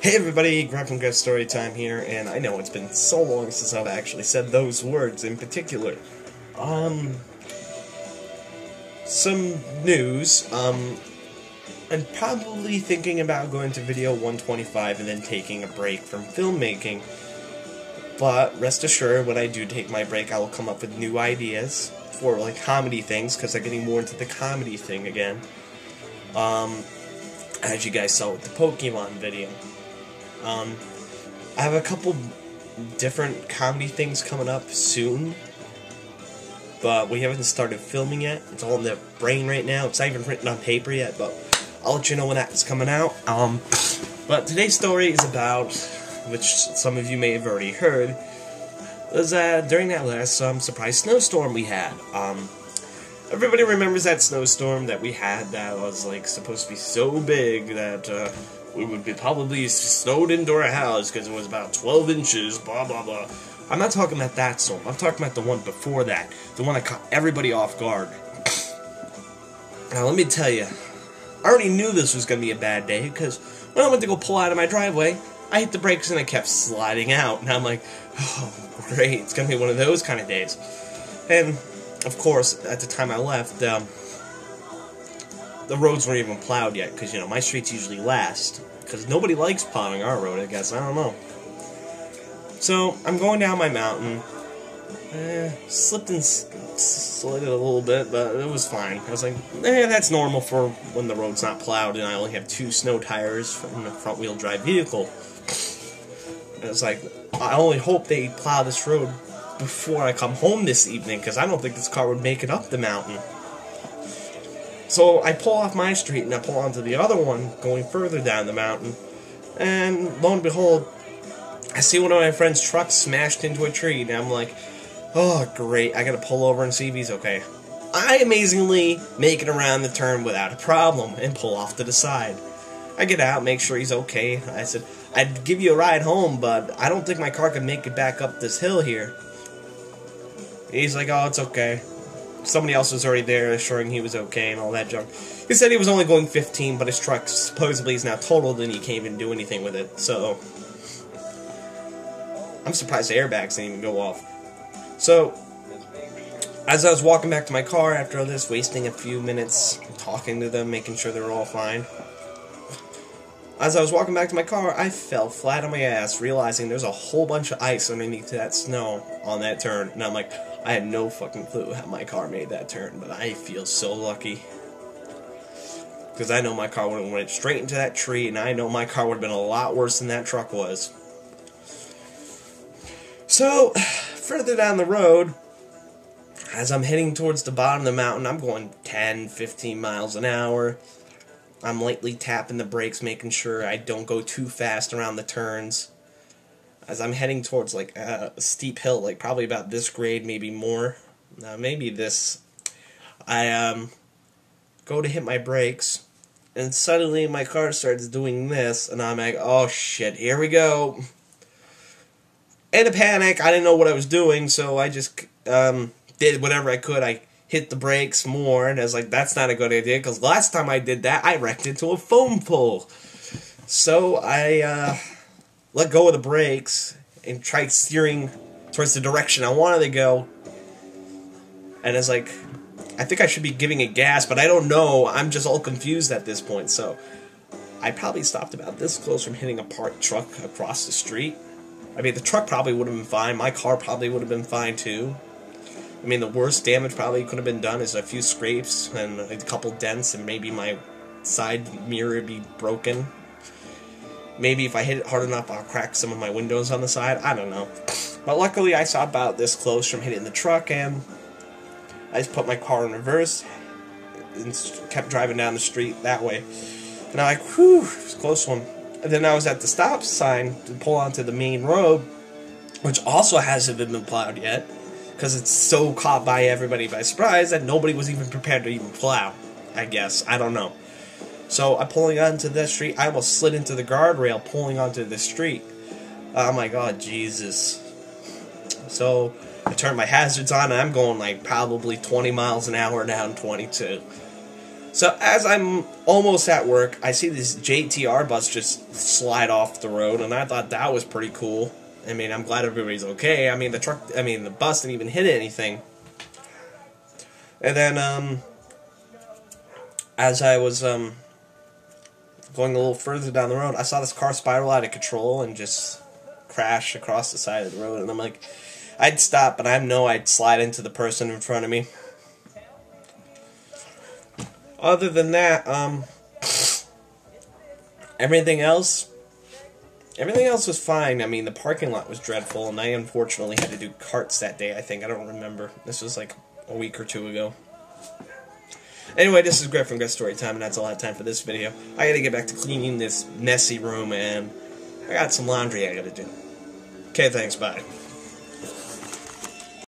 Hey everybody, Greth from Greth Storytime here, and I know it's been so long since I've actually said those words in particular. Some news, I'm probably thinking about going to video 125 and then taking a break from filmmaking, but rest assured, when I do take my break, I will come up with new ideas for, like, comedy things, because I'm getting more into the comedy thing again, as you guys saw with the Pokemon video. I have a couple different comedy things coming up soon, but we haven't started filming yet. It's all in the brain right now. It's not even written on paper yet, but I'll let you know when that's coming out. But today's story is about, which some of you may have already heard, was during that last surprise snowstorm we had. Everybody remembers that snowstorm that we had that was like supposed to be so big that we would be probably snowed into our house because it was about 12 inches, blah blah blah. I'm not talking about that storm. I'm talking about the one before that, the one that caught everybody off guard. Now let me tell you, I already knew this was going to be a bad day because when I went to go pull out of my driveway, I hit the brakes and I kept sliding out, and I'm like, oh great, it's going to be one of those kind of days. And of course, at the time I left, the roads weren't even plowed yet, because, you know, my streets usually last, because nobody likes plowing our road, I guess, I don't know. So, I'm going down my mountain, slipped and slid a little bit, but it was fine. I was like, that's normal for when the road's not plowed, and I only have 2 snow tires in a front-wheel drive vehicle. And it's like, I only hope they plow this road before I come home this evening, because I don't think this car would make it up the mountain. So I pull off my street and I pull onto the other one going further down the mountain, and lo and behold, I see one of my friend's trucks smashed into a tree, and I'm like, oh great, I gotta pull over and see if he's okay. I amazingly make it around the turn without a problem and pull off to the side. I get out, make sure he's okay. I said, I'd give you a ride home, but I don't think my car can make it back up this hill here. He's like, oh, it's okay. Somebody else was already there assuring he was okay and all that junk. He said he was only going 15, but his truck supposedly is now totaled and he can't even do anything with it, so I'm surprised the airbags didn't even go off. So, as I was walking back to my car after all this, wasting a few minutes talking to them, making sure they were all fine, as I was walking back to my car, I fell flat on my ass, realizing there's a whole bunch of ice underneath that snow on that turn. And I'm like, I had no fucking clue how my car made that turn, but I feel so lucky. Because I know my car would have went straight into that tree, and I know my car would have been a lot worse than that truck was. So, further down the road, as I'm heading towards the bottom of the mountain, I'm going 10, 15 miles an hour. I'm lightly tapping the brakes, making sure I don't go too fast around the turns. As I'm heading towards, like, a steep hill, like, probably about this grade, maybe more. Maybe this. I, go to hit my brakes, and suddenly my car starts doing this, and I'm like, oh shit, here we go. In a panic, I didn't know what I was doing, so I just, did whatever I could. I hit the brakes more, and I was like, that's not a good idea, because last time I did that, I wrecked into a foam pole. So I let go of the brakes and tried steering towards the direction I wanted to go, and I was like, I think I should be giving it gas, but I don't know, I'm just all confused at this point. So I probably stopped about this close from hitting a parked truck across the street. I mean, the truck probably would have been fine, my car probably would have been fine too. I mean, the worst damage probably could have been done is a few scrapes and a couple dents, and maybe my side mirror would be broken. Maybe if I hit it hard enough, I'll crack some of my windows on the side. I don't know. But luckily, I saw about this close from hitting the truck, and I just put my car in reverse and kept driving down the street that way. And I'm like, whew, it was a close one. And then I was at the stop sign to pull onto the main road, which also hasn't been plowed yet, because it's so caught by everybody by surprise that nobody was even prepared to even plow, I guess. I don't know. So I'm pulling onto the street. I almost slid into the guardrail pulling onto the street. Oh my god, Jesus. So I turned my hazards on, and I'm going like probably 20 miles an hour down 22. So as I'm almost at work, I see this JTR bus just slide off the road, and I thought that was pretty cool. I mean, I'm glad everybody's okay. I mean, the bus didn't even hit anything. And then, as I was going a little further down the road, I saw this car spiral out of control and just crash across the side of the road. And I'm like, I'd stop, but I know I'd slide into the person in front of me. Other than that, everything else was fine. I mean, the parking lot was dreadful, and I unfortunately had to do carts that day, I think. I don't remember. This was like a week or two ago. Anyway, this is Greth from Greth Storytime, and that's all I have time for this video. I gotta get back to cleaning this messy room, and I got some laundry I gotta do. Okay, thanks, bye.